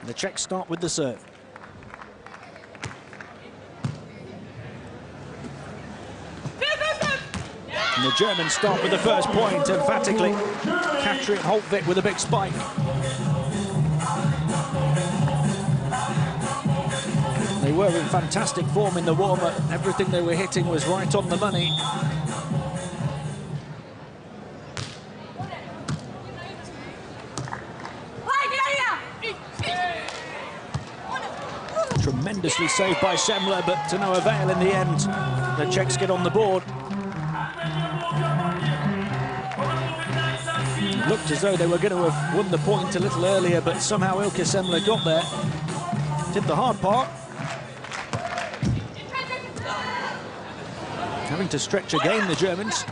The Czechs start with the serve. And the Germans start with the first point, emphatically. Capturing Holtwick with a big spike. They were in fantastic form in the warm-up. Everything they were hitting was right on the money. Tremendously saved by Semmler, but to no avail in the end. The Czechs get on the board. Looked as though they were going to have won the point a little earlier, but somehow Ilke Semmler got there. Did the hard part. Having to stretch again, the Germans.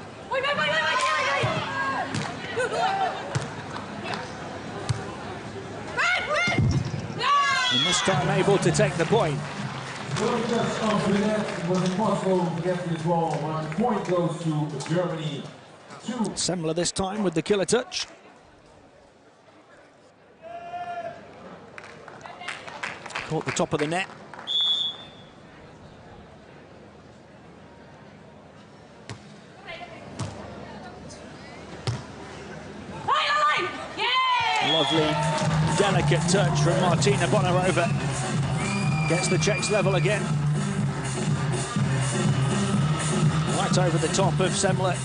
And this time able to take the point. Semmler this time with the killer touch. Caught the top of the net. Lovely, delicate touch from Martina Bonnerova. Gets the Czechs level again. Right over the top of Semmler.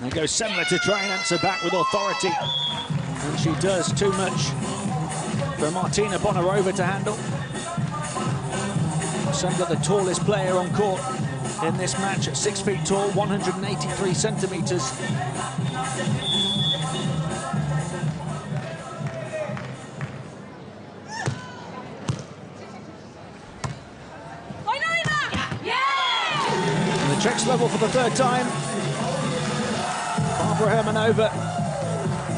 There goes Semmler to try and answer back with authority. And she does. Too much for Martina Bonnerova to handle. Semmler, the tallest player on court in this match, at 6 feet tall, 183 centimetres. And the Czechs level for the third time. Hermannova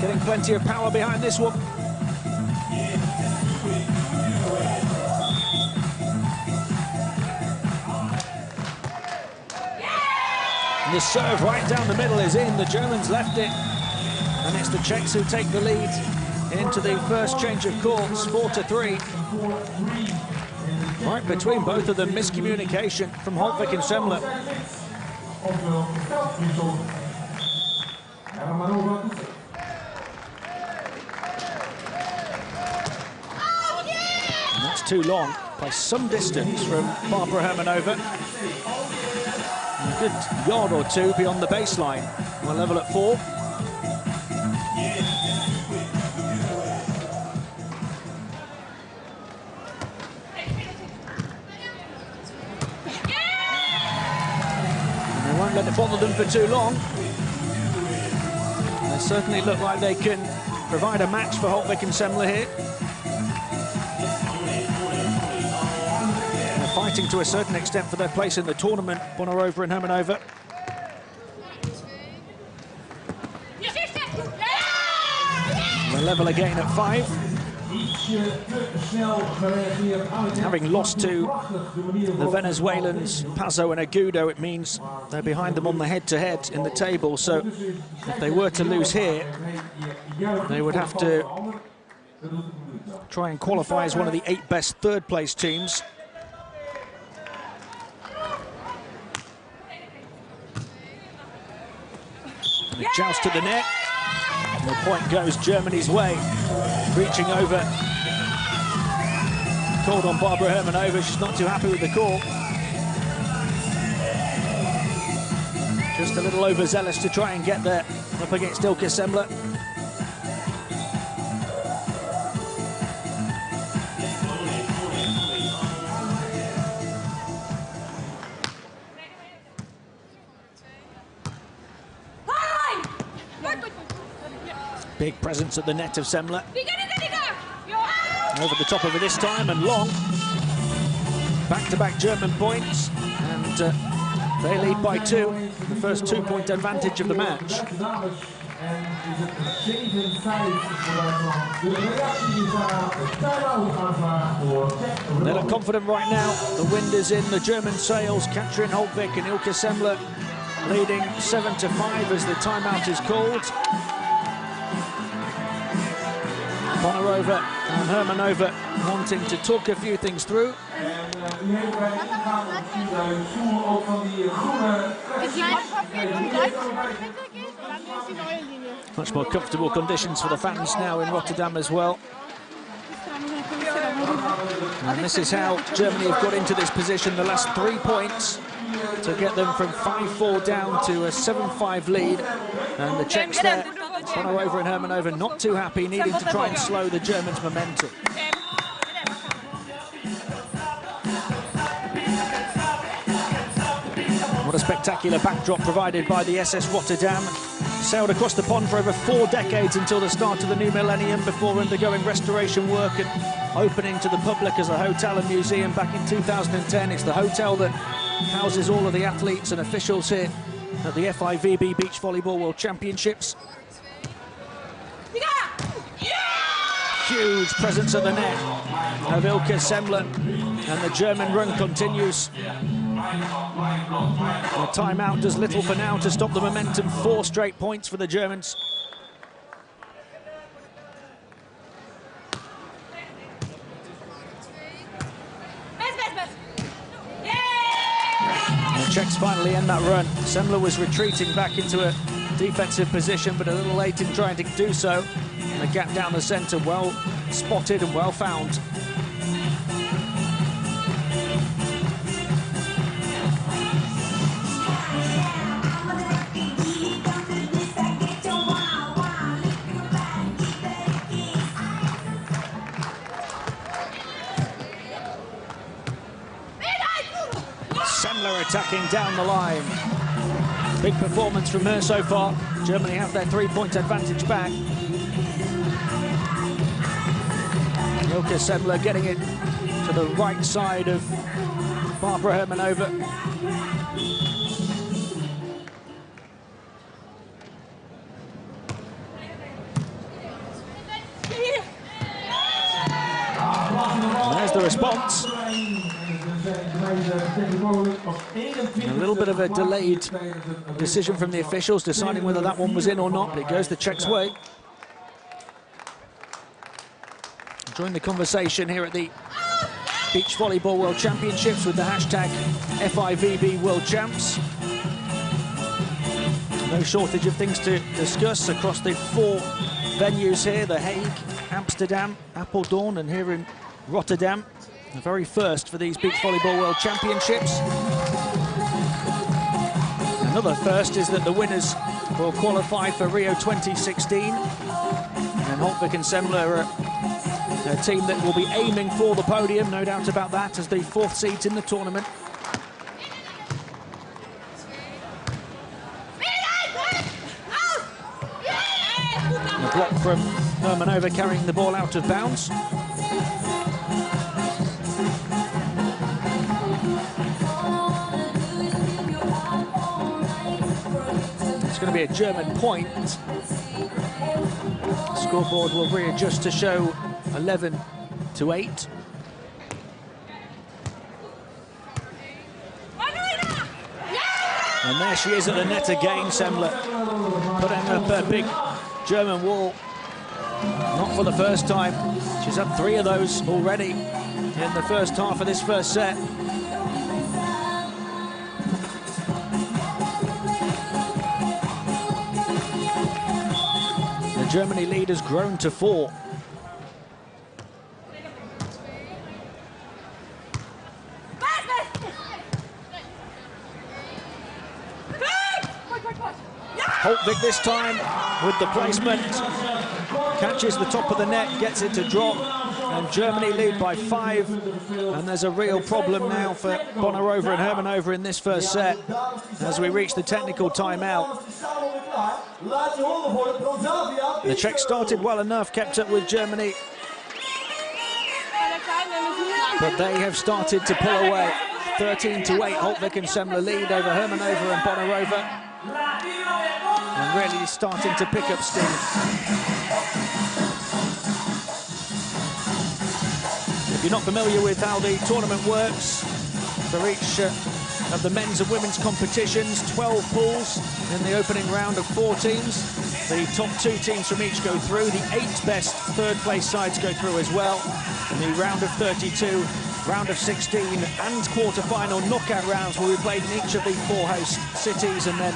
getting plenty of power behind this one. And the serve right down the middle is in. The Germans left it, and it's the Czechs who take the lead into the first change of courts, 4-3. Right between both of them, miscommunication from Holtwick and Semmler. And that's too long, by some distance from Barbara Hermannova. A good yard or two beyond the baseline. We're level at 4. And they won't let it bother them for too long. They certainly look like they can provide a match for Holtwick and Semmler here. They're fighting to a certain extent for their place in the tournament, Bonnerova and Hermannova. They're level again at 5. Having lost to the Venezuelans, Pazzo and Agudo, it means they're behind them on the head-to-head in the table. So if they were to lose here, they would have to try and qualify as one of the 8 best third-place teams. And a joust to the net. And the point goes Germany's way. Reaching over. Called on Barbara Hermannova. She's not too happy with the call. Just a little overzealous to try and get there up against Ilke Semmler. Big presence at the net of Semmler. Over the top of it this time, and long. Back-to-back German points, and they lead by 2. The first 2-point advantage of the match. They look confident right now. The wind is in the German sails. Katrin Holtwick and Ilka Semmler leading 7-5 as the timeout is called. Bonnerova and Hermannova wanting to talk a few things through. Much more comfortable conditions for the fans now in Rotterdam as well. And this is how Germany have got into this position, the last 3 points to get them from 5-4 down to a 7-5 lead. And the Czechs there, Bonnerova and Hermannova not too happy, needing to try and slow the Germans' momentum. What a spectacular backdrop provided by the SS Rotterdam. Sailed across the pond for over 4 decades until the start of the new millennium, before undergoing restoration work and opening to the public as a hotel and museum back in 2010. It's the hotel that houses all of the athletes and officials here at the FIVB Beach Volleyball World Championships. Huge presence at the net of Ilka Semmler, and the German run continues. The timeout does little for now to stop the momentum. 4 straight points for the Germans. The Czechs finally end that run. Semmler was retreating back into a defensive position, but a little late in trying to do so. And the gap down the centre, well spotted and well found. Semmler attacking down the line. Big performance from her so far. Germany have their 3-point advantage back. Ilka Semmler getting it to the right side of Barbara Hermannova. And there's the response. A little bit of a delayed decision from the officials, deciding whether that one was in or not, but it goes the Czechs' way. Join the conversation here at the Beach Volleyball World Championships with the hashtag FIVB World Champs. No shortage of things to discuss across the 4 venues here: The Hague, Amsterdam, Apeldoorn, and here in Rotterdam. The very first for these Beach Volleyball World Championships. Another first is that the winners will qualify for Rio 2016. And Holtwick and Semmler are a team that will be aiming for the podium, no doubt about that, as the 4th seed in the tournament. And a block from Hermannova carrying the ball out of bounds. It's going to be a German point. The scoreboard will readjust to show 11-8. And there she is at the net again, Semmler, putting up a big German wall. Not for the first time. She's had 3 of those already in the first half of this first set. The Germany lead has grown to 4. Holtwick this time with the placement, catches the top of the net, gets it to drop, and Germany lead by 5. And there's a real problem now for Bonnerova and Hermannova in this first set as we reach the technical timeout. The Czechs started well enough, kept up with Germany, but they have started to pull away. 13-8, Holtwick and Semmler lead over Hermannova and Bonnerova. and really starting to pick up steam. If you're not familiar with how the tournament works, for each of the men's and women's competitions, 12 pools in the opening round of 4 teams. The top 2 teams from each go through. The 8 best third-place sides go through as well. In the round of 32, round of 16 and quarter-final knockout rounds will be played in each of the 4 host cities, and then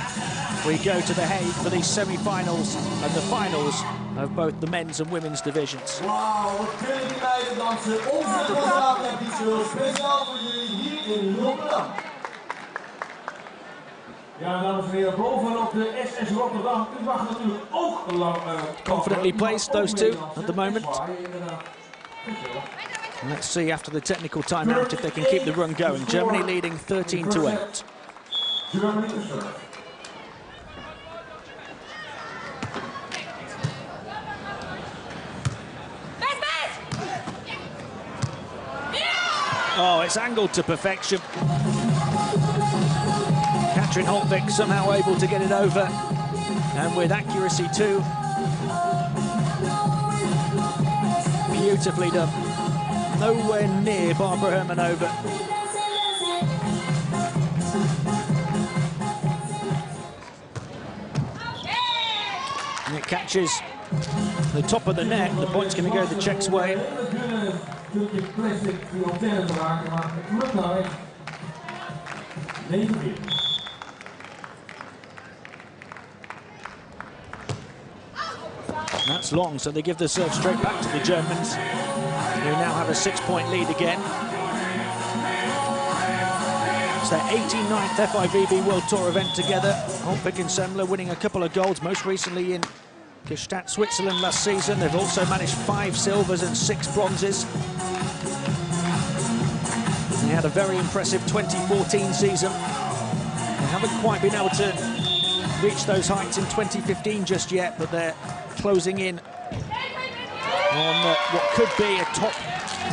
we go to The Hague for the semi-finals and the finals of both the men's and women's divisions. Wauw, wat kunnen die meiden dansen. Onze Rotterdam speciaal voor jullie hier in Rotterdam. Ja, dames en heren, bovenop de SS Rotterdam. U mag natuurlijk ook lang... Confidently placed, those two, at the moment. Let's see after the technical timeout if they can keep the run going. Germany leading 13-8. Germany to serve. Oh, it's angled to perfection. Holtwick somehow able to get it over, and with accuracy too. Beautifully done. Nowhere near Barbara Hermannova. And it catches the top of the net. The point's going to go the Czechs' way. That's long, so they give the serve straight back to the Germans, who now have a 6-point lead again. It's their 89th FIVB World Tour event together. Holtwick and Semmler winning a couple of golds, most recently in Gstaad, Switzerland last season. They've also managed 5 silvers and 6 bronzes. They had a very impressive 2014 season. They haven't quite been able to reach those heights in 2015 just yet, but they're closing in on what could be a top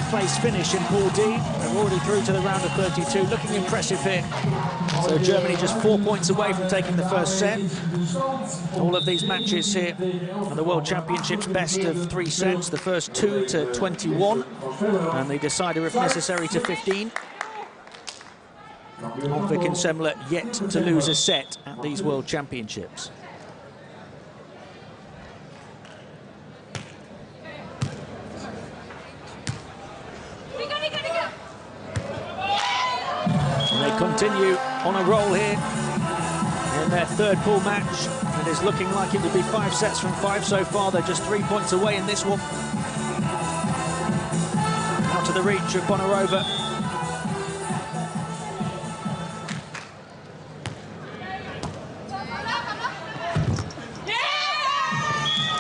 place finish in Pool D. They're already through to the round of 32, looking impressive here. So Germany just 4 points away from taking the first set. All of these matches here are the World Championships best of 3 sets, the first 2 to 21, and the decider if necessary to 15. Holtwick and Semmler yet to lose a set at these World Championships. And they continue on a roll here in their 3rd pool match. It is looking like it would be 5 sets from 5 so far. They're just 3 points away in this one. Out of the reach of Bonnerova.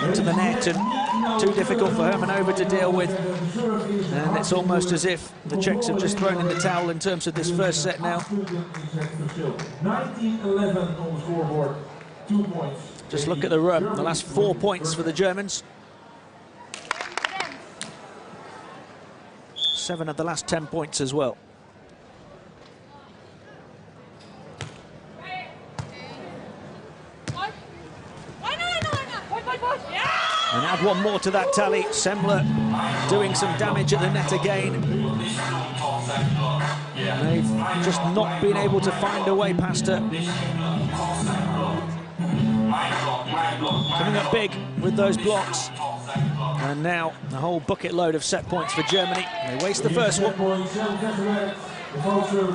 Into the net, and too difficult for Hermannova to deal with. And it's almost as if the Czechs have just thrown in the towel in terms of this first set now. 19-11 on the scoreboard, 2 points. Just look at the run, the last 4 points for the Germans. 7 of the last 10 points as well. And add one more to that tally. Semmler doing some damage at the net again. They've just not been able to find a way past her. Coming up big with those blocks. And now a whole bucket load of set points for Germany. They waste the first one.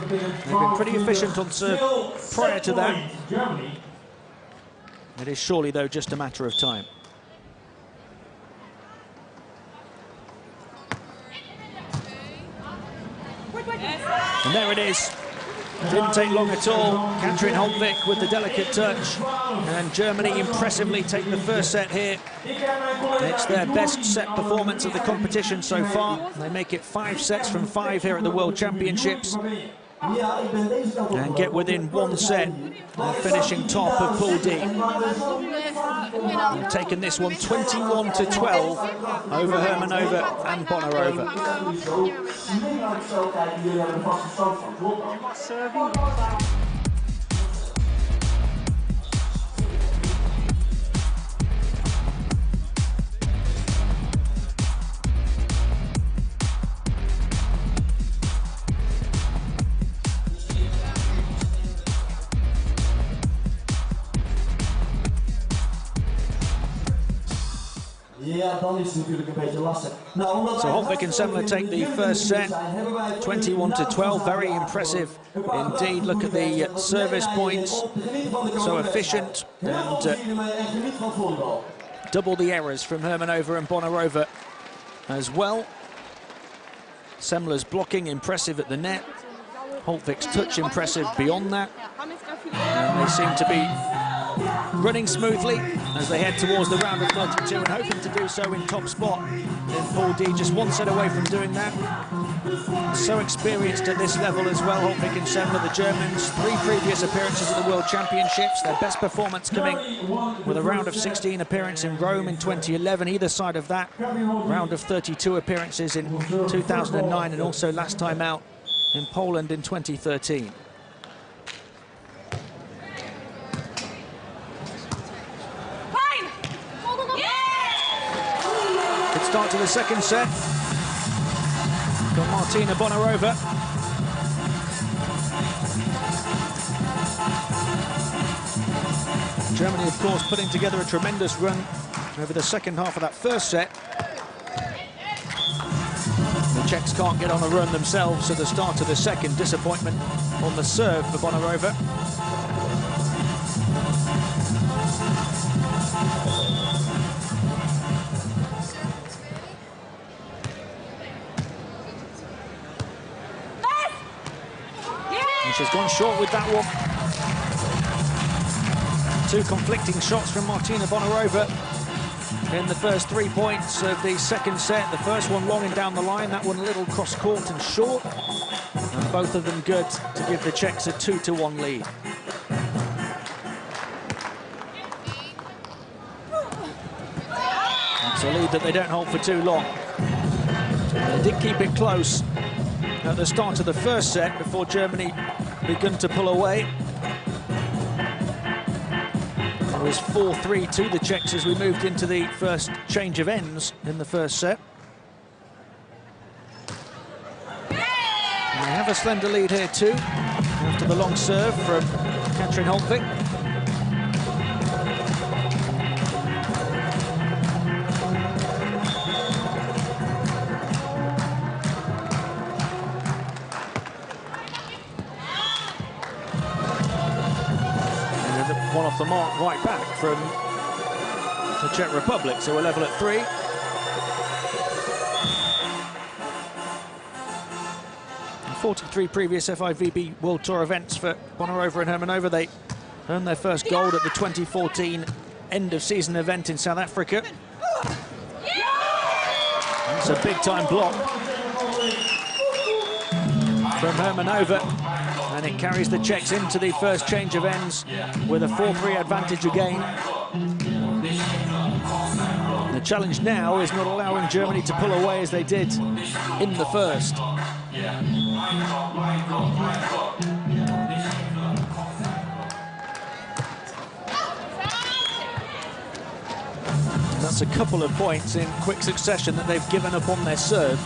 They've been pretty efficient on serve prior to that. It is surely, though, just a matter of time. And there it is. Didn't take long at all. Holtwick with the delicate touch. And Germany impressively take the first set here. It's their best set performance of the competition so far. They make it 5 sets from 5 here at the World Championships. And get within 1 set of finishing top of Pool D. They've taken this one 21-12 over Hermannova and Bonnerova. ja, dan is het natuurlijk een beetje lastig. Nou, so Holtwick and Semmler take the first set, 21-12, very impressive indeed. Look at the service points, so efficient, and double the errors from Hermannova and Bonnerova as well. Semmler's blocking impressive at the net, Holtwick's touch impressive beyond that, and they seem to be running smoothly as they head towards the round of 32 and hoping to do so in top spot in Pool D, just one set away from doing that. So experienced at this level as well, Holtwick and Semmler, the Germans, 3 previous appearances at the World Championships, their best performance coming with a round of 16 appearance in Rome in 2011, either side of that, round of 32 appearances in 2009 and also last time out in Poland in 2013. Start to the second set from Martina Bonnerova. Germany, of course, putting together a tremendous run over the second half of that first set. The Czechs can't get on a run themselves at the start of the second. Disappointment on the serve for Bonnerova. She's gone short with that one. 2 conflicting shots from Martina Bonnerova in the first 3 points of the second set. The first one long and down the line, that one a little cross-court and short. And both of them good to give the Czechs a 2-1 lead. It's a lead that they don't hold for too long. They did keep it close at the start of the first set before Germany begun to pull away. It was 4-3 to the Czechs as we moved into the first change of ends in the first set. And they have a slender lead here too, after the long serve from Katrin Holtwick. One off the mark right back from the Czech Republic, so we're level at 3. And 43 previous FIVB World Tour events for Bonnerova and Hermannova. They earned their first gold at the 2014 end-of-season event in South Africa. That's a big-time block from Hermannova. And it carries the Czechs into the first change of ends with a 4-3 advantage again. The challenge now is not allowing Germany to pull away as they did in the first. And that's a couple of points in quick succession that they've given up on their serve.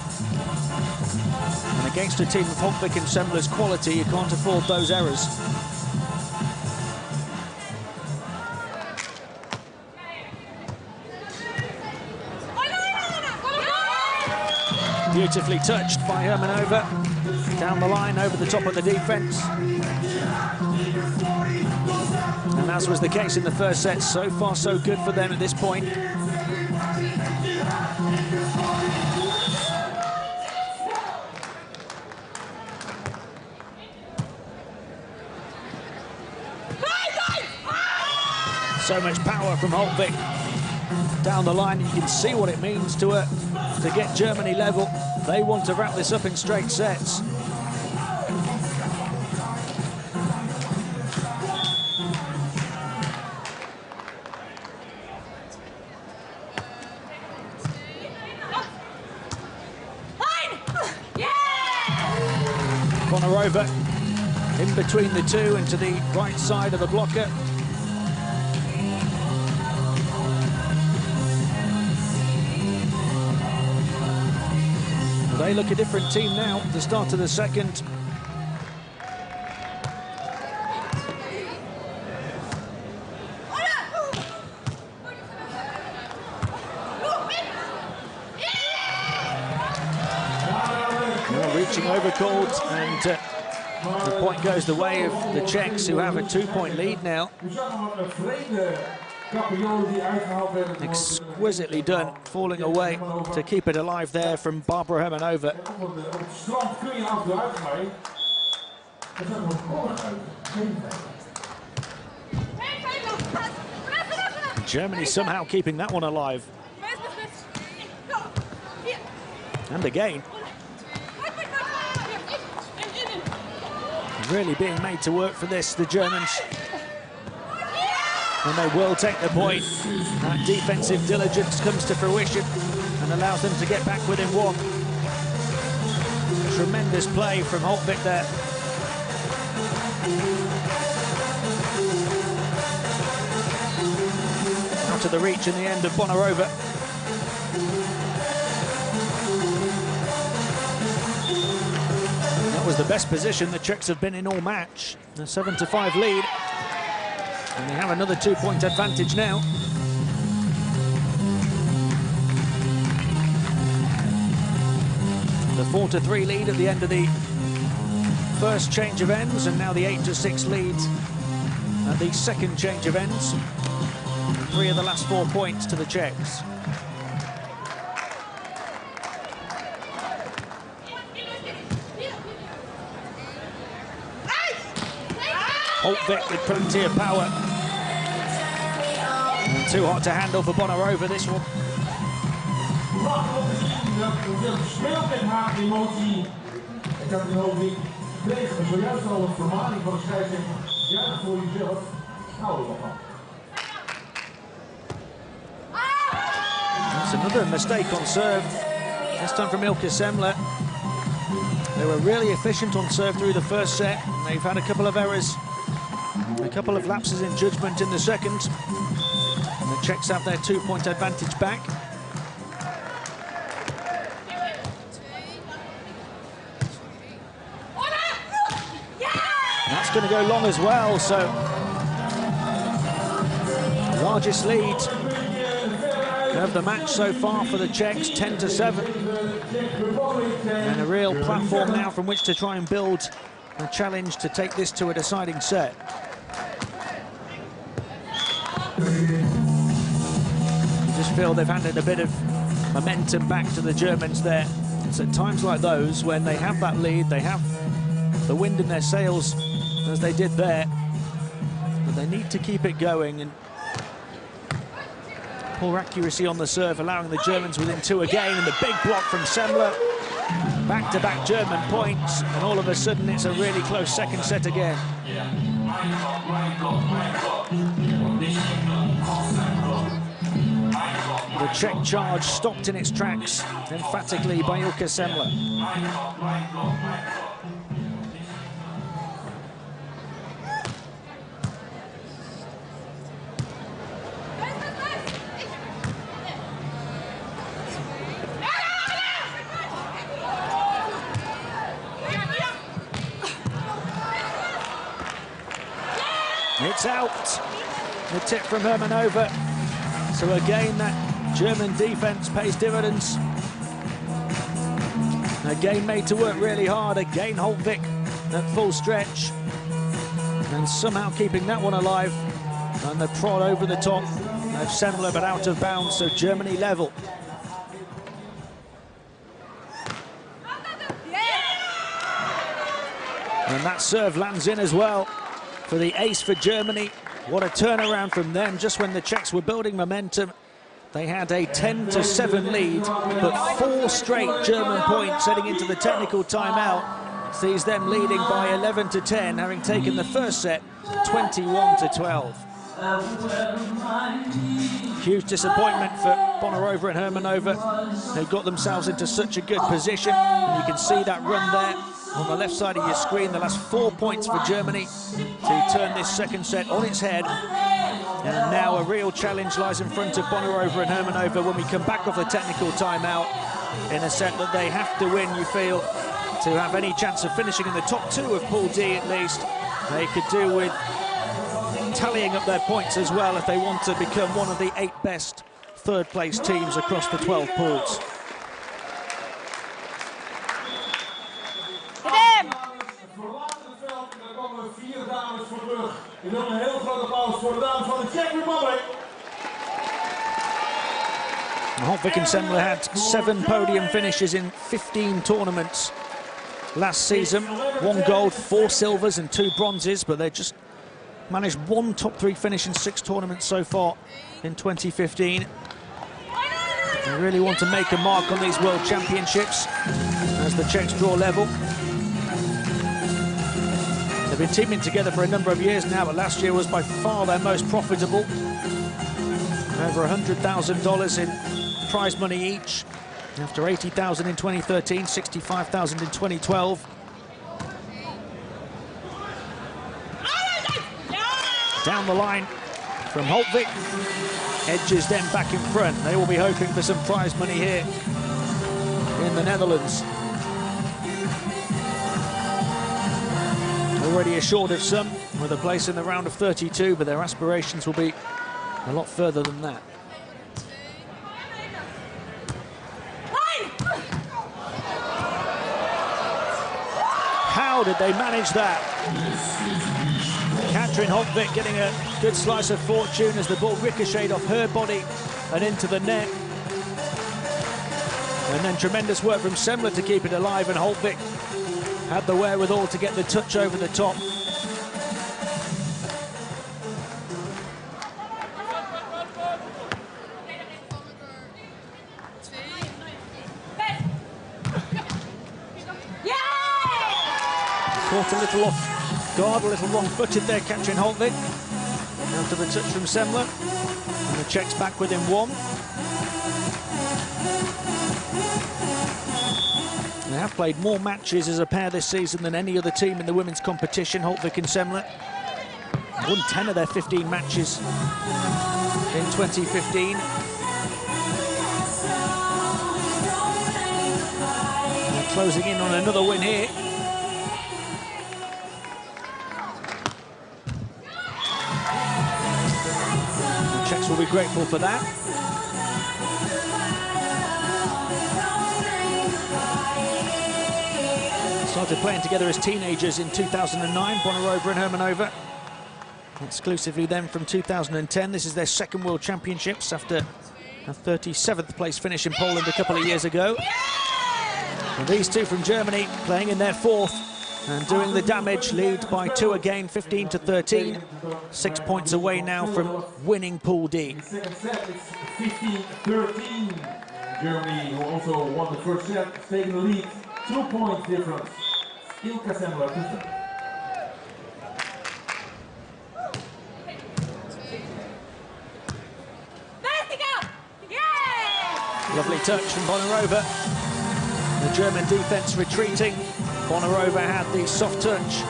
And against a team of Holtwick and Semmler's quality, you can't afford those errors. Beautifully touched by Hermannova. Down the line, over the top of the defence. And as was the case in the first set, so far so good for them at this point. So much power from Holtwick down the line. You can see what it means to her to get Germany level. They want to wrap this up in straight sets. Bonnerova in between the two and to the right side of the blocker. They look a different team now at the start of the second. switching over called, and the point goes the way of the Czechs, who have a 2-point lead now. Exquisitely done, falling away to keep it alive there from Barbara Hermannova. Germany somehow keeping that one alive. And again, really being made to work for this, the Germans. And they will take the point. That defensive diligence comes to fruition and allows them to get back within one. Tremendous play from Holtwick there. Out of the reach in the end of Bonnerova. That was the best position the Czechs have been in all match. A 7-5 lead. And they have another 2-point advantage now. The 4-3 lead at the end of the first change of ends, and now the 8-6 lead at the second change of ends. 3 of the last 4 points to the Czechs. Holtwick with plenty of power. And too hot to handle for Bonnerova, this one. That's another mistake on serve, this time from Semmler. They were really efficient on serve through the first set. They've had a couple of errors, a couple of lapses in judgment in the second. And the Czechs have their 2-point advantage back. And that's going to go long as well, so largest lead of the match so far for the Czechs, 10-7. And a real platform now from which to try and build a challenge to take this to a deciding set. Just feel they've handed a bit of momentum back to the Germans there. It's at times like those when they have that lead, they have the wind in their sails as they did there, but they need to keep it going. And poor accuracy on the serve, allowing the Germans within 2 again, and the big block from Semmler. Back-to-back German points, and all of a sudden it's a really close second set again. The Czech charge stopped in its tracks emphatically by Semmler. It's out. The tip from Hermannova. So again, that German defense pays dividends. Again, made to work really hard. Again, Holtwick at full stretch. And somehow keeping that one alive. And the prod over the top of Semmler, but out of bounds, so Germany level. And that serve lands in as well for the ace for Germany. What a turnaround from them, just when the Czechs were building momentum. They had a 10-7 lead, but 4 straight German points heading into the technical timeout sees them leading by 11-10, having taken the first set 21-12. Huge disappointment for Bonnerova and Hermannova. They got themselves into such a good position, and you can see that run there on the left side of your screen. The last 4 points for Germany to turn this second set on its head. And now a real challenge lies in front of Bonnerova and Hermannova when we come back off the technical timeout in a set that they have to win, you feel, to have any chance of finishing in the top 2 of Pool D at least. They could do with tallying up their points as well if they want to become one of the 8 best third-place teams across the 12 pools. Ik wil een heel groot applaus voor de dames van de Czech Republic. Holtwick and Semmler had 7 podium finishes in 15 tournaments last season. 1 gold, 4 silvers and 2 bronzes, but they just managed 1 top 3 finish in 6 tournaments so far in 2015. They really want to make a mark on these World Championships as the Czechs draw level. They've been teaming together for a number of years now, but last year was by far their most profitable. Over $100,000 in prize money each. After $80,000 in 2013, $65,000 in 2012. Down the line from Holtwick. Edges them back in front. They will be hoping for some prize money here in the Netherlands. Already assured of some with a place in the round of 32, but their aspirations will be a lot further than that. How did they manage that? Katrin Holtwick getting a good slice of fortune as the ball ricocheted off her body and into the net. And then tremendous work from Semmler to keep it alive, and Holtwick had the wherewithal to get the touch over the top. Caught a little off guard, a little wrong-footed there, Katrin Holtwick. After the touch from Semmler. And the Czechs back within 1. They have played more matches as a pair this season than any other team in the women's competition, Holtwick and Semmler. Won 10 of their 15 matches in 2015. They're closing in on another win here. The Czechs will be grateful for that. Started playing together as teenagers in 2009, Bonnerova and Hermannova. Exclusively then from 2010. This is their 2nd World Championships after a 37th place finish in Poland a couple of years ago. And these two from Germany playing in their 4th and doing the damage, lead by 2 again, 15 to 13. 6 points away now from winning Pool D. The second set is 15-13. Germany, who also won the first set, taking the lead. 2 points difference. Ilka Semmler. Lovely touch from Bonnerova. The German defence retreating. Bonnerova had the soft touch.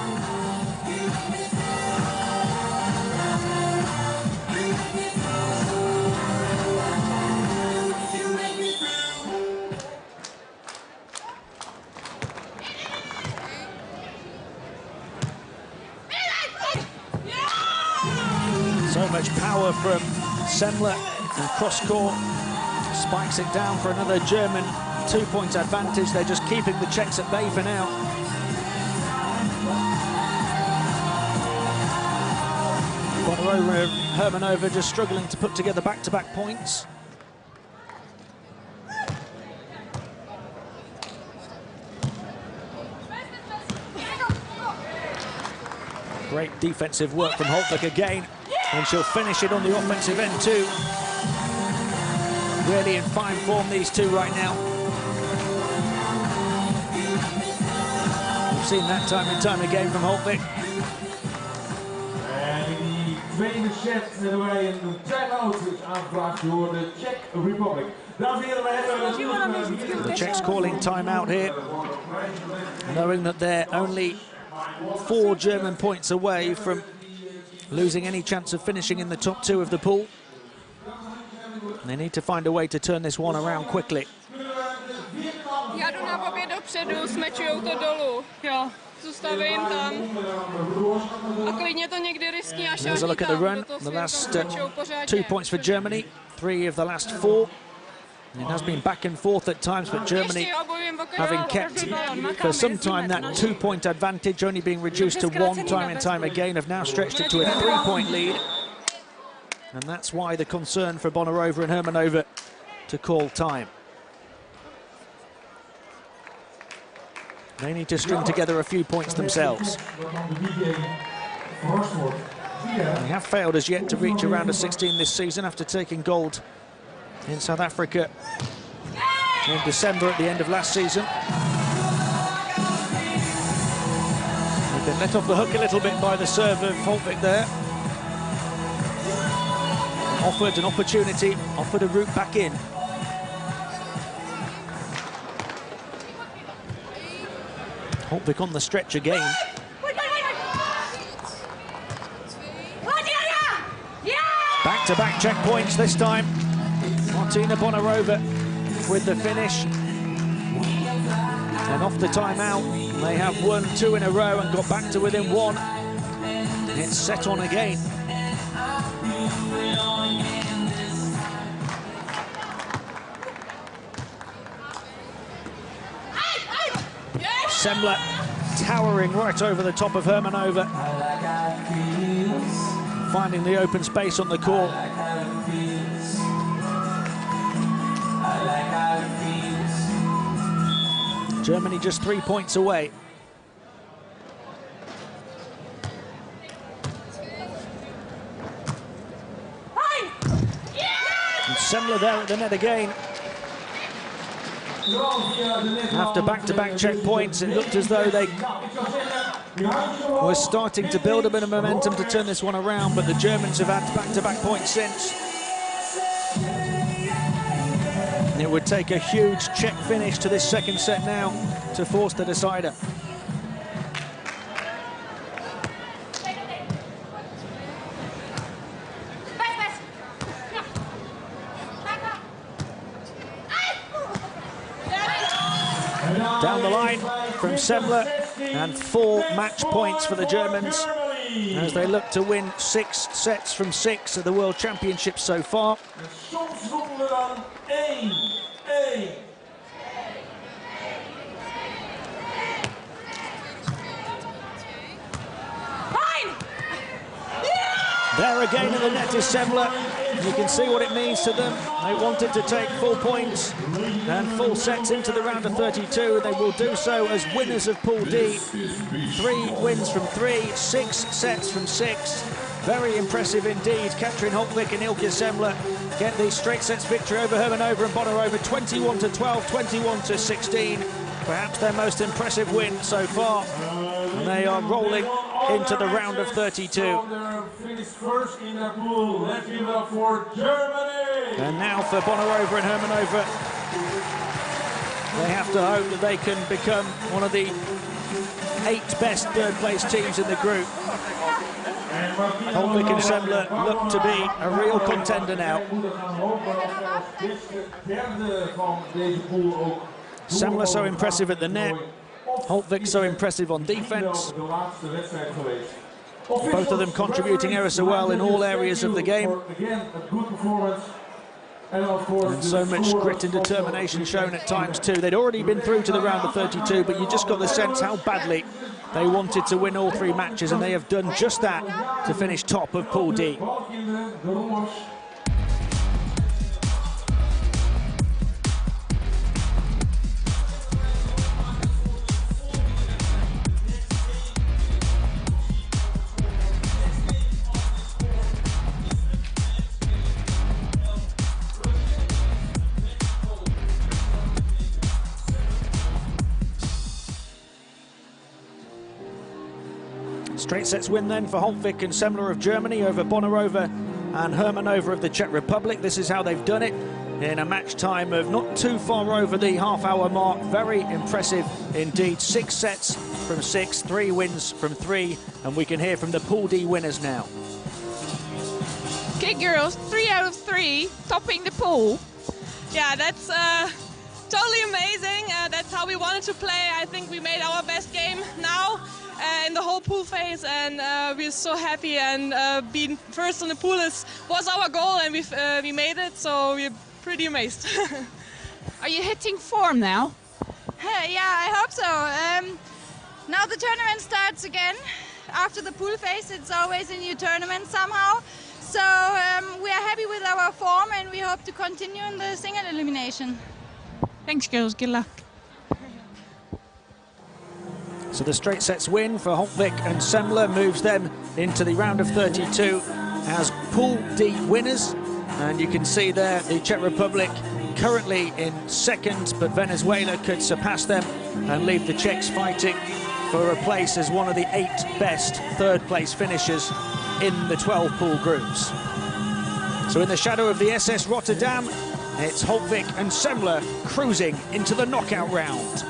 So much power from Semmler and cross-court. Spikes it down for another German 2-point advantage. They're just keeping the Czechs at bay for now. Bonnerova and Hermannova just struggling to put together back-to-back points. Great defensive work from Holtwick again, and she'll finish it on the offensive end too. Really in fine form, these two right now. We've seen that time and time again from Holtwick. En die tweede set zetten wij een time-out aanvraagd door de Czech Republic. Dames en heren, we hebben The Czechs calling time-out here, knowing that they're only 4 German points away from losing any chance of finishing in the top 2 of the pool. They need to find a way to turn this one around quickly. Já jdu na obě dopředu, smečujou to dolů, jo, zůstavím tam. A klidně to někdy riskní až There's a look at the run. The last 2 points for Germany, 3 of the last 4. It has been back and forth at times, but Germany having kept for some time that 2-point advantage, only being reduced to 1 time and time again, have now stretched it to a 3-point lead. And that's why the concern for Bonnerova and Hermannova to call time. They need to string together a few points themselves. They have failed as yet to reach a round of 16 this season after taking gold in South Africa in December at the end of last season. They've been let off the hook a little bit by the serve of Holtwick there. Offered an opportunity, offered a route back in. Holtwick on the stretch again. Back-to-back checkpoints this time. Martina Bonnerova with the finish. And off the timeout, they have won 2 in a row and got back to within 1. It's set on again. Semmler towering right over the top of Hermannova, finding the open space on the court. Germany just 3 points away. And Semmler there at the net again. After back-to-back checkpoints, it looked as though they were starting to build a bit of momentum to turn this one around, but the Germans have had back-to-back points since. It would take a huge check finish to this second set now to force the decider. Down the line from Semmler, and 4 match points for the Germans as they look to win 6 sets from 6 at the World Championships so far. There again in the net is Semmler. You can see what it means to them. They wanted to take full points and full sets into the round of 32. They will do so as winners of Pool D. 3 wins from 3, 6 sets from 6. Very impressive indeed. Katrin Holtwick and Ilke Semmler get the straight sets victory over Hermannova and Bonnerova, 21-12, 21-16. Perhaps their most impressive win so far. And they are rolling into the round of 32. First in the pool. Let's give it up for Germany. And now for Bonnerova and Hermannova, they have to hope that they can become one of the 8 best third-place teams in the group. Holtwick and Semmler look to be a real contender now. Semmler so impressive at the net, Holtwick so impressive on defense. Both of them contributing ever so well in all areas of the game. And so much grit and determination shown at times too. They'd already been through to the round of 32, but you just got the sense how badly they wanted to win all 3 matches, and they have done just that to finish top of Pool D. Straight sets win then for Holtwick and Semmler of Germany over Bonnerova and Hermannova of the Czech Republic. This is how they've done it in a match time of not too far over the half-hour mark. Very impressive indeed. 6 sets from 6, 3 wins from 3, and we can hear from the Pool D winners now. Okay, girls, 3 out of 3, topping the pool. Yeah, that's totally amazing. That's how we wanted to play. I think we made our best game now in the whole pool phase, and we're so happy. And being first on the pool was our goal, and we made it. So we're pretty amazed. Are you hitting form now? Yeah, I hope so. Now the tournament starts again. After the pool phase, it's always a new tournament somehow. So we are happy with our form and we hope to continue in the single elimination. Thanks, girls. Good luck. So the straight sets win for Holtwick and Semmler moves them into the round of 32 as Pool D winners. And you can see there the Czech Republic currently in second, but Venezuela could surpass them and leave the Czechs fighting for a place as one of the 8 best third-place finishers in the 12 pool groups. So in the shadow of the SS Rotterdam, it's Holtwick and Semmler cruising into the knockout round.